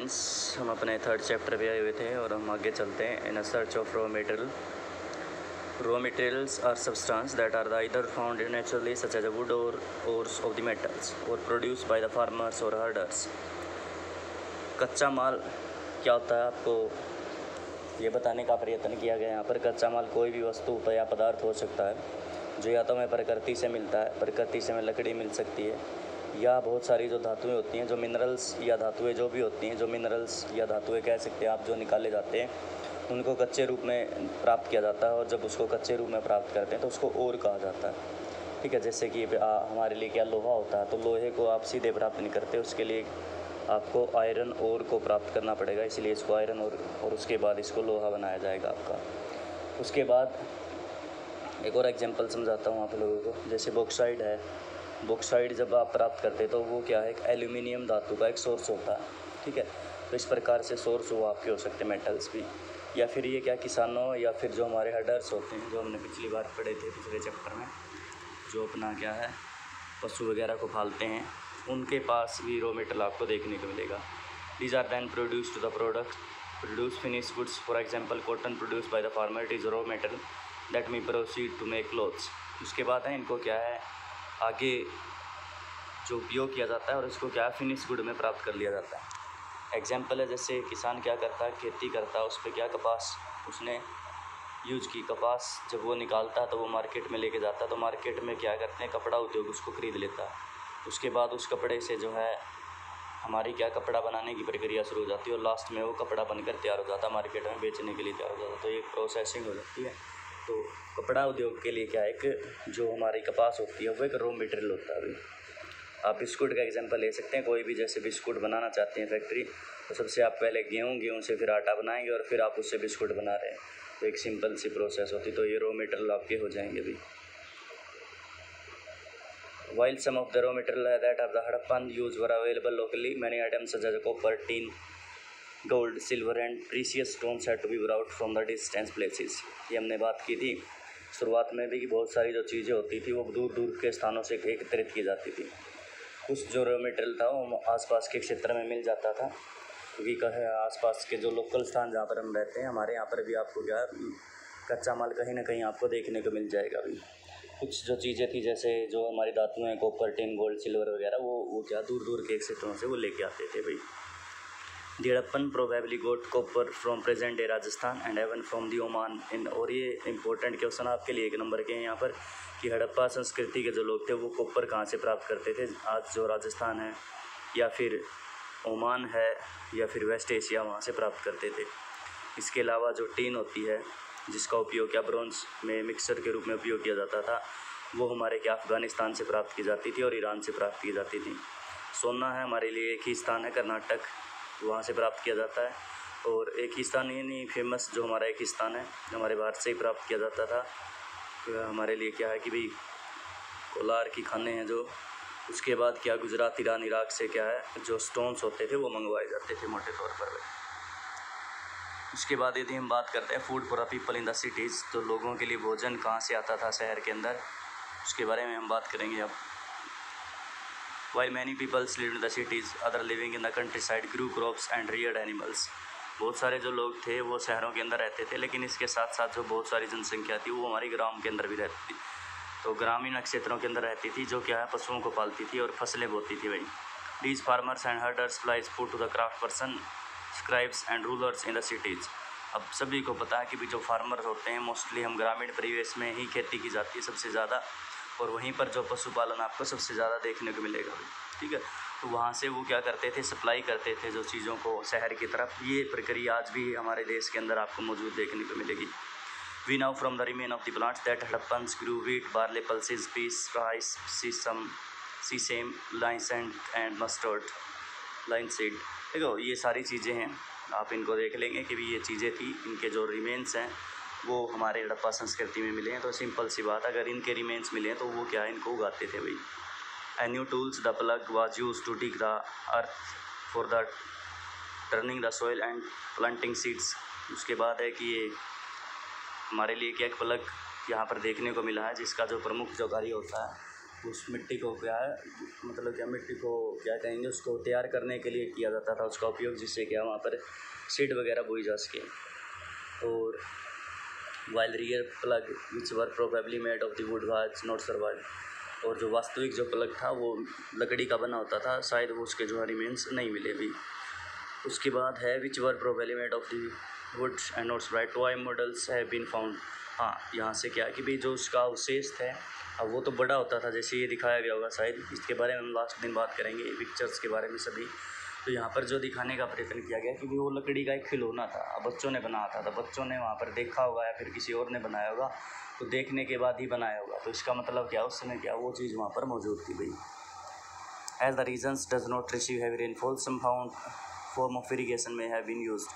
Students, हम अपने third chapter पे आए हुए थे और हम आगे चलते हैं। In a search of raw material. Raw materials are substance that are either found naturally such as a wood or ores of the metals or produced by the farmers or herders। कच्चा माल क्या होता है आपको ये बताने का प्रयत्न किया गया। यहाँ पर कच्चा माल कोई भी वस्तु या पदार्थ हो सकता है जो या तो हमें प्रकृति से मिलता है, प्रकृति से हमें लकड़ी मिल सकती है, या बहुत सारी जो धातुएं होती हैं, जो मिनरल्स या धातुएं जो भी होती हैं, जो मिनरल्स या धातुएं कह सकते हैं आप, जो निकाले जाते हैं उनको कच्चे रूप में प्राप्त किया जाता है। और जब उसको कच्चे रूप में प्राप्त करते हैं तो उसको ओर कहा जाता है। ठीक है, जैसे कि हमारे लिए क्या लोहा होता है, तो लोहे को आप सीधे प्राप्त नहीं करते, उसके लिए आपको आयरन ओर को प्राप्त करना पड़ेगा, इसलिए इसको आयरन और उसके बाद इसको लोहा बनाया जाएगा आपका। उसके बाद एक और एग्जांपल समझाता हूँ आप लोगों को। जैसे बॉक्साइड है, बॉक्साइड जब आप प्राप्त करते हैं तो वो क्या है, एक एल्यूमिनियम धातु का एक सोर्स होता है। ठीक है, तो इस प्रकार से सोर्स वो आपके हो सकते हैं मेटल्स भी। या फिर ये क्या, किसानों या फिर जो हमारे हडर्स होते हैं, जो हमने पिछली बार पढ़े थे पिछले चैप्टर में, जो अपना क्या है पशु वगैरह को पालते हैं, उनके पास भी रॉ मेटल आपको देखने को मिलेगा। These are then produce to the product produce finish goods. For example cotton produce by the farmer, it is raw metal that may proceed to make clothes. उसके बाद है इनको क्या है आगे जो उपयोग किया जाता है और इसको क्या है फिनिश गुड में प्राप्त कर लिया जाता है। एग्जाम्पल है, जैसे किसान क्या करता है, खेती करता है, उस पर क्या कपास उसने यूज की, कपास जब वो निकालता है तो वो मार्केट में लेके जाता है, तो मार्केट में क्या करते हैं कपड़ा उद्योग उसको ख़रीद लेता है। उसके बाद उस कपड़े से जो है हमारी क्या कपड़ा बनाने की प्रक्रिया शुरू हो जाती है और लास्ट में वो कपड़ा बनकर तैयार हो जाता है, मार्केट में बेचने के लिए तैयार हो जाता है। तो एक प्रोसेसिंग हो जाती है। तो कपड़ा उद्योग के लिए क्या है, एक जो हमारी कपास होती है वो एक रॉ मटेरियल होता है। अभी आप बिस्कुट का एग्जांपल ले सकते हैं, कोई भी जैसे बिस्कुट बनाना चाहते हैं फैक्ट्री, तो सबसे आप पहले गेहूँ से फिर आटा बनाएंगे और फिर आप उससे बिस्कुट बना रहे हैं, तो एक सिंपल सी प्रोसेस होती, तो ये रॉ मटेरियल आपके हो जाएंगे अभी। While some of the raw material that of the Harappan use were available locally, many items such as copper, tin, gold, silver and precious stones had to be brought from the distant places। ये हमने बात की थी शुरुआत में भी कि बहुत सारी जो चीज़ें होती थी वो दूर दूर के स्थानों से एकत्रित की जाती थी। कुछ जो रॉ मटेरियल था वो आसपास के क्षेत्र में मिल जाता था, क्योंकि कहे आसपास के जो लोकल स्थान जहाँ पर हम रहते हैं, हमारे यहाँ पर भी आपको क्या कच्चा माल कहीं ना कहीं आपको देखने को मिल जाएगा। अभी कुछ जो चीज़ें थी जैसे जो हमारी धातुएं कॉपर, टिन, गोल्ड, सिल्वर वगैरह, वो क्या दूर दूर के क्षेत्रों से वो लेके आते थे भाई। The Harappan probably got copper from present day Rajasthan and even from the Oman in. और ये इंपॉर्टेंट क्वेश्चन आपके लिए एक नंबर के हैं यहाँ पर कि हड़प्पा संस्कृति के जो लोग थे वो कॉपर कहाँ से प्राप्त करते थे, आज जो राजस्थान है या फिर ओमान है या फिर वेस्ट एशिया, वहाँ से प्राप्त करते थे। इसके अलावा जो टीन होती है जिसका उपयोग क्या ब्रोंज में मिक्सर के रूप में उपयोग किया जाता था, वो हमारे क्या अफ़गानिस्तान से प्राप्त की जाती थी और ईरान से प्राप्त की जाती थी। सोना है हमारे लिए एक ही स्थान है कर्नाटक, वहाँ से प्राप्त किया जाता है। और एक ही स्थान ये नहीं, फेमस जो हमारा एक ही स्थान है हमारे भारत से ही प्राप्त किया जाता था। तो हमारे लिए क्या है कि भाई कोलार की खाने हैं जो, उसके बाद क्या गुजरात, ईरान, इराक से क्या है जो स्टोन्स होते थे वो मंगवाए जाते थे मोटे तौर पर। उसके बाद यदि हम बात करते हैं food for the people in the cities, तो लोगों के लिए भोजन कहाँ से आता था शहर के अंदर, उसके बारे में हम बात करेंगे अब। While many people lived in the cities, other living in the countryside grew crops and reared animals। बहुत सारे जो लोग थे वो शहरों के अंदर रहते थे, लेकिन इसके साथ साथ जो बहुत सारी जनसंख्या थी वो हमारी ग्राम के अंदर भी रहती थी। तो ग्रामीण क्षेत्रों के अंदर रहती थी, जो क्या है पशुओं को पालती थी और फसलें बोती थी भाई। These farmers and herders supplies food to the craft person, scribes and rulers in the cities। अब सभी को पता है कि भी जो फार्मर होते हैं मोस्टली हम ग्रामीण परिवेश में ही खेती की जाती है सबसे ज़्यादा, और वहीं पर जो पशुपालन आपको सबसे ज़्यादा देखने को मिलेगा। ठीक है, तो वहाँ से वो क्या करते थे, सप्लाई करते थे जो चीज़ों को शहर की तरफ। ये प्रक्रिया आज भी हमारे देश के अंदर आपको मौजूद देखने को मिलेगी। We now from the remain of the plants that Harappans grew wheat, barley, pulses, peas, rice, sesame, लाइसेंट एंड मस्टर्ड, लाइनसीड। देखो ये सारी चीज़ें हैं, आप इनको देख लेंगे कि भी ये चीज़ें थी, इनके जो रिमेन्स हैं वो हमारे हड़प्पा संस्कृति में मिले हैं। तो सिंपल सी बात, अगर इनके रिमेन्स मिले हैं तो वो क्या है, इनको उगाते थे भाई। A new tools the plug was use to dig the earth for the turning the soil and planting seeds. उसके बाद है कि ये हमारे लिए क्या एक प्लग यहाँ पर देखने को मिला है, जिसका जो प्रमुख जो कार्य होता है उस मिट्टी को क्या है, मतलब क्या मिट्टी को क्या कहेंगे, उसको तैयार करने के लिए किया जाता था उसका उपयोग, जिससे क्या वहाँ पर सीड वगैरह बोई जा सके। और while rear plug which were probably made of the would was not survive, और जो वास्तविक जो प्लग था वो लकड़ी का बना होता था, शायद वो उसके जो रिमेन्स नहीं मिले भी। उसके बाद है which were probably made of the wood and not survive, toy models have been found. हाँ, यहाँ से क्या कि भाई जो उसका अवशेष है, अब वो तो बड़ा होता था जैसे ये दिखाया गया होगा, शायद इसके बारे में हम लास्ट दिन बात करेंगे, पिक्चर्स के बारे में सभी। तो यहाँ पर जो दिखाने का प्रयत्न किया गया कि भी वो लकड़ी का एक खिलौना था, अब बच्चों ने बनाया था, तो बच्चों ने वहाँ पर देखा होगा या फिर किसी और ने बनाया होगा, तो देखने के बाद ही बनाया होगा, तो इसका मतलब क्या उस समय क्या वो चीज़ वहाँ पर मौजूद थी भाई। As the regions does not receive heavy rainfall, some form of irrigation may have been used.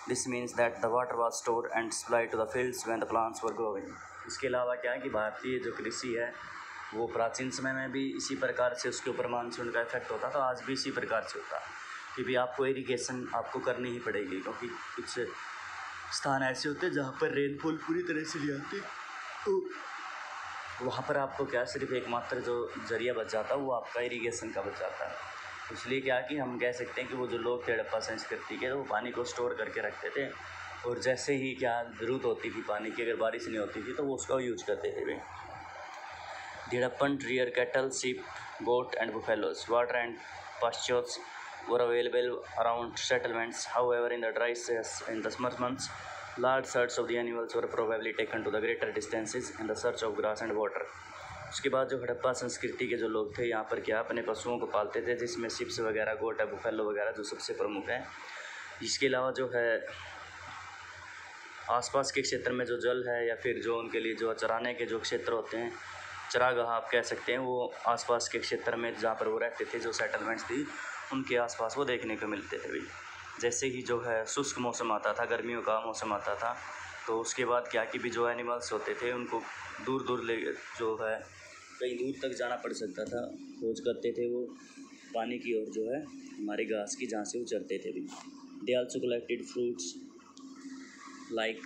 This means that the water was stored and supplied to the fields when the plants were growing. इसके अलावा क्या है कि भारतीय जो कृषि है वो प्राचीन समय में भी इसी प्रकार से उसके ऊपर मानसून का इफेक्ट होता था, आज भी इसी प्रकार से होता कि भी आपको इरिगेशन आपको करनी ही पड़ेगी, क्योंकि कुछ स्थान ऐसे होते हैं जहाँ पर रेनफॉल पूरी तरह से नहीं आती, तो वहाँ पर आपको क्या सिर्फ एकमात्र जो जरिया बच जाता है वो आपका इरिगेशन का बच जाता है। इसलिए क्या कि हम कह सकते हैं कि वो जो लोग थे हड़प्पा संस्कृति के, तो वो पानी को स्टोर करके रखते थे, और जैसे ही क्या ज़रूरत होती थी पानी की, अगर बारिश नहीं होती थी तो वो उसका यूज करते थे वे। Harappan rear cattle, sheep, goat and buffaloes, water and pastures were available around settlements. However, in the in the summer months, large herds of the animals were probably taken to the greater distances in the search of grass and water. उसके बाद जो हड़प्पा संस्कृति के जो लोग थे यहाँ पर क्या अपने पशुओं को पालते थे, जिसमें शिप्स वगैरह, गोट है, बुफेलो वगैरह जो सबसे प्रमुख हैं। इसके अलावा जो है आसपास के क्षेत्र में जो जल है या फिर जो उनके लिए जो चराने के जो क्षेत्र होते हैं, चरागाह आप कह सकते हैं, वो आसपास के क्षेत्र में जहाँ पर वो रहते थे, जो सेटलमेंट्स थी उनके आसपास वो देखने को मिलते थे भाई। जैसे ही जो है शुष्क मौसम आता था, गर्मियों का मौसम आता था, तो उसके बाद क्या कि भी जो एनिमल्स होते थे उनको दूर दूर ले जो है कहीं दूर तक जाना पड़ सकता था, खोज करते थे वो पानी की ओर जो है हमारे घास की, जहाँ से वो चरते थे भी। They also collected fruits like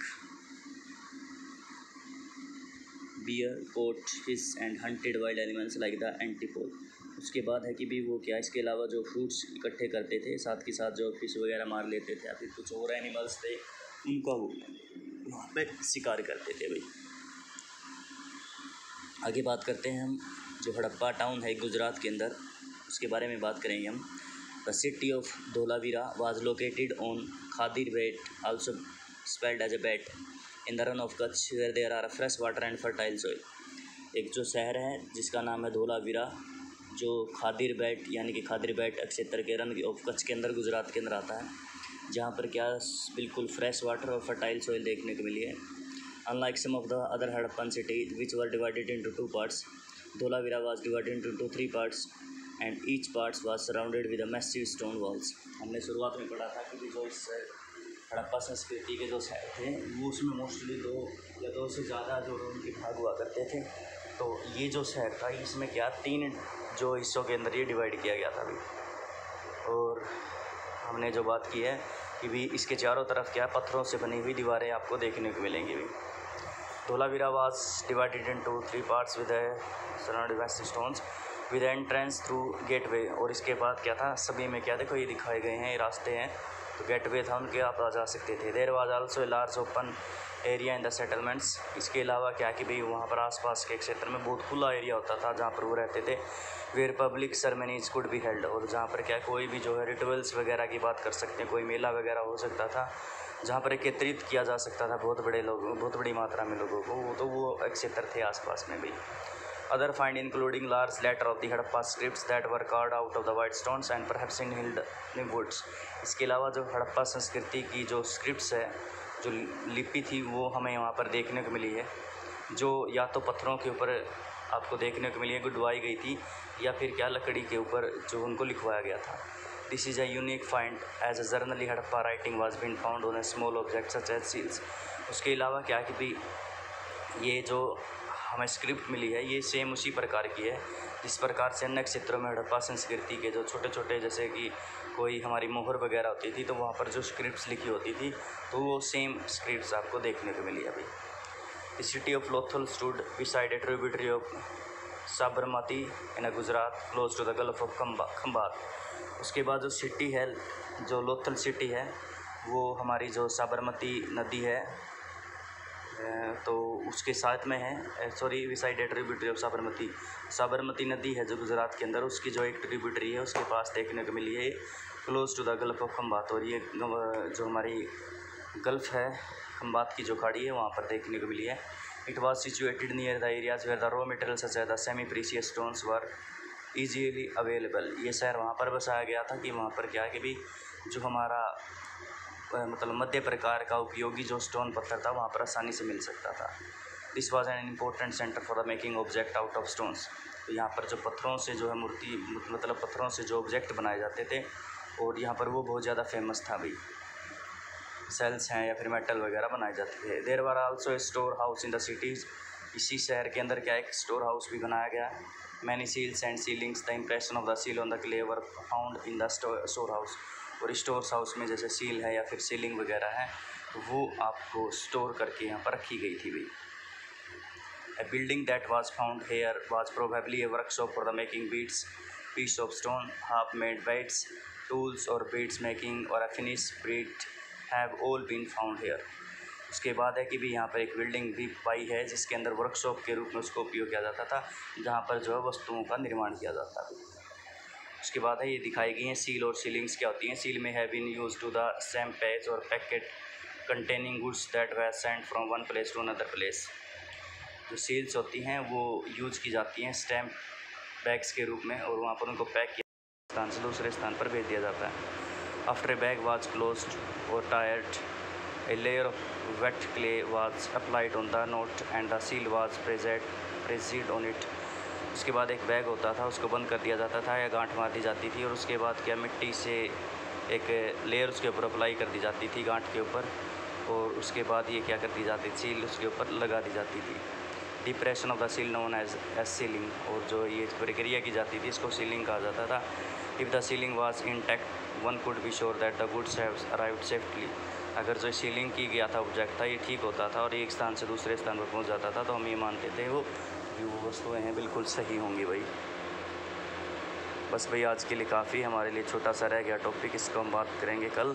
ber, caught, fish and hunted wild animals like the antelope. उसके बाद है कि भी वो क्या इसके अलावा जो फ्रूट्स इकट्ठे करते थे, साथ के साथ जो फिश वगैरह मार लेते थे या फिर कुछ और एनिमल्स थे उनका वो वहाँ पे शिकार करते थे भाई। आगे बात करते हैं हम जो हड़प्पा टाउन है गुजरात के अंदर, उसके बारे में बात करेंगे हम। The city of Dholavira was located on Khadir Bet, also spelled as a Bet, in the Rann of Kutch, where there are fresh water and fertile soil. एक जो शहर है जिसका नाम है धोलावीरा, जो खादिर बेट यानी कि खादिर बेट क्षेत्र के रन ऑफ कच्छ के अंदर, गुजरात के अंदर आता है, जहाँ पर क्या बिल्कुल फ्रेश वाटर और फर्टाइल सॉइल देखने को मिली है। Unlike some of the other Harappan cities which were divided into two parts, Dholavira was divided into three parts and each part was surrounded with a massive stone walls. हमने शुरुआत में पढ़ा था कि जो इस हड़प्पा संस्कृति के जो शहर थे वो उसमें मोस्टली दो या दो से ज़्यादा जो उनके भाग हुआ करते थे। तो ये जो शहर था इसमें क्या 3 जो हिस्सों के अंदर ये डिवाइड किया गया था अभी। और हमने जो बात की है कि भी इसके चारों तरफ क्या पत्थरों से बनी हुई दीवारें आपको देखने को मिलेंगी भी। Dholavira was divided into 3 parts with a surrounded by stones with entrance through gateway। और इसके बाद क्या था, सभी में क्या देखो ये दिखाए गए हैं, ये रास्ते हैं, तो गेटवे था उनके, आप आ जा सकते थे। There was also a large open area in the settlements। इसके अलावा क्या कि भाई वहाँ पर आसपास के क्षेत्र में बहुत खुला एरिया होता था जहाँ पर वो रहते थे। Where public ceremonies could be held, और जहाँ पर क्या कोई भी जो है रिचुअल्स वगैरह की बात कर सकते हैं, कोई मेला वगैरह हो सकता था जहाँ पर एकत्रित किया जा सकता था बहुत बड़ी मात्रा में लोगों को, तो वो क्षेत्र थे आसपास में भी। Other find including large letter of the Harappa scripts that were carved out of the white stones and perhaps inlaid in woods. इसके अलावा जो हड़प्पा संस्कृति की जो स्क्रिप्ट्स है, जो लिपि थी, वो हमें वहाँ पर देखने को मिली है, जो या तो पत्थरों के ऊपर आपको देखने को मिली है, गुडवाई गई थी, या फिर क्या लकड़ी के ऊपर जो उनको लिखवाया गया था। This is a unique find as a journally Harappa writing was been found on a small object such as seals। उसके अलावा क्या कि भाई ये जो हमें स्क्रिप्ट मिली है ये सेम उसी प्रकार की है जिस प्रकार से अन्य क्षेत्रों में हड़प्पा संस्कृति के जो छोटे छोटे जैसे कि कोई हमारी मोहर वगैरह होती थी, तो वहाँ पर जो स्क्रिप्ट्स लिखी होती थी तो वो सेम स्क्रिप्ट्स आपको देखने को मिली अभी। The city of Lothal stood beside a tributary of Sabarmati in Gujarat close to the gulf of Khambhat. उसके बाद जो सिटी है, जो लोथल सिटी है, वो हमारी जो साबरमती नदी है तो उसके साथ में है, sorry beside a tributary of Sabarmati नदी है जो गुजरात के अंदर, उसकी जो एक ट्रिब्यूटरी है उसके पास देखने को मिली है close to the gulf of Khambhat. और ये जो हमारी गल्फ है खंबात की जो खाड़ी है वहाँ पर देखने को मिली है। It was situated near the areas where the raw material such as the semi precious stones were easily available. ये शहर वहाँ पर बसाया गया था कि वहाँ पर क्या है कि भी जो हमारा मतलब मध्य प्रकार का उपयोगी जो स्टोन पत्थर था वहाँ पर आसानी से मिल सकता था। This was an important centre for the making object out of stones. तो यहाँ पर जो पत्थरों से जो है मूर्ति मतलब पत्थरों से जो ऑब्जेक्ट बनाए जाते थे और यहाँ पर वो बहुत ज़्यादा फेमस था भाई। सेल्स हैं या फिर मेटल वगैरह बनाए जाते थे। There were also a store house in the cities. इसी शहर के अंदर क्या एक स्टोर हाउस भी बनाया गया। Many seals and sealings the impression of the seal on the clay were found in the store house. और स्टोर हाउस में जैसे सील है या फिर सीलिंग वगैरह है तो वो आपको स्टोर करके यहाँ पर रखी गई थी भाई। A building that was found here was probably a workshop for the making beads, piece of stone, half-made beads, tools or beads making or a finished bead have all been found here. उसके बाद है कि भी यहाँ पर एक building भी पाई है जिसके अंदर वर्कशॉप के रूप में उसको उपयोग किया जाता था, जहाँ पर जो है वस्तुओं का निर्माण किया जाता था। उसके बाद है ये दिखाई गई हैं सील और सीलिंग्स क्या होती हैं। Seal may have been use to the same patch और packet containing goods that were sent from one place to another place. जो सील्स होती हैं वो यूज की जाती हैं स्टैम्प बैग्स के रूप में और वहाँ पर उनको पैक किया स्थान से दूसरे स्थान पर भेज दिया जाता है। After a bag was closed और टायर्ड a layer of wet clay was applied on the knot and the seal was pressed on it. उसके बाद एक बैग होता था उसको बंद कर दिया जाता था या गांठ मार दी जाती थी और उसके बाद क्या मिट्टी से एक लेयर उसके ऊपर अप्लाई कर दी जाती थी गांठ के ऊपर और उसके बाद ये क्या कर दी जाती थी सील उसके ऊपर लगा दी जाती थी। Depression of the seal known as sealing. और जो ये प्रक्रिया की जाती थी इसको सीलिंग कहा जाता था। If the ceiling was intact one could be sure that the goods have arrived safely. अगर जो सीलिंग की गया था ऑब्जेक्ट था ये ठीक होता था और एक स्थान से दूसरे स्थान पर पहुंच जाता था तो हम ये मानते थे वो वस्तुएं हैं बिल्कुल सही होंगी भाई। बस भाई आज के लिए काफ़ी, हमारे लिए छोटा सा रह गया टॉपिक, इसको हम बात करेंगे कल।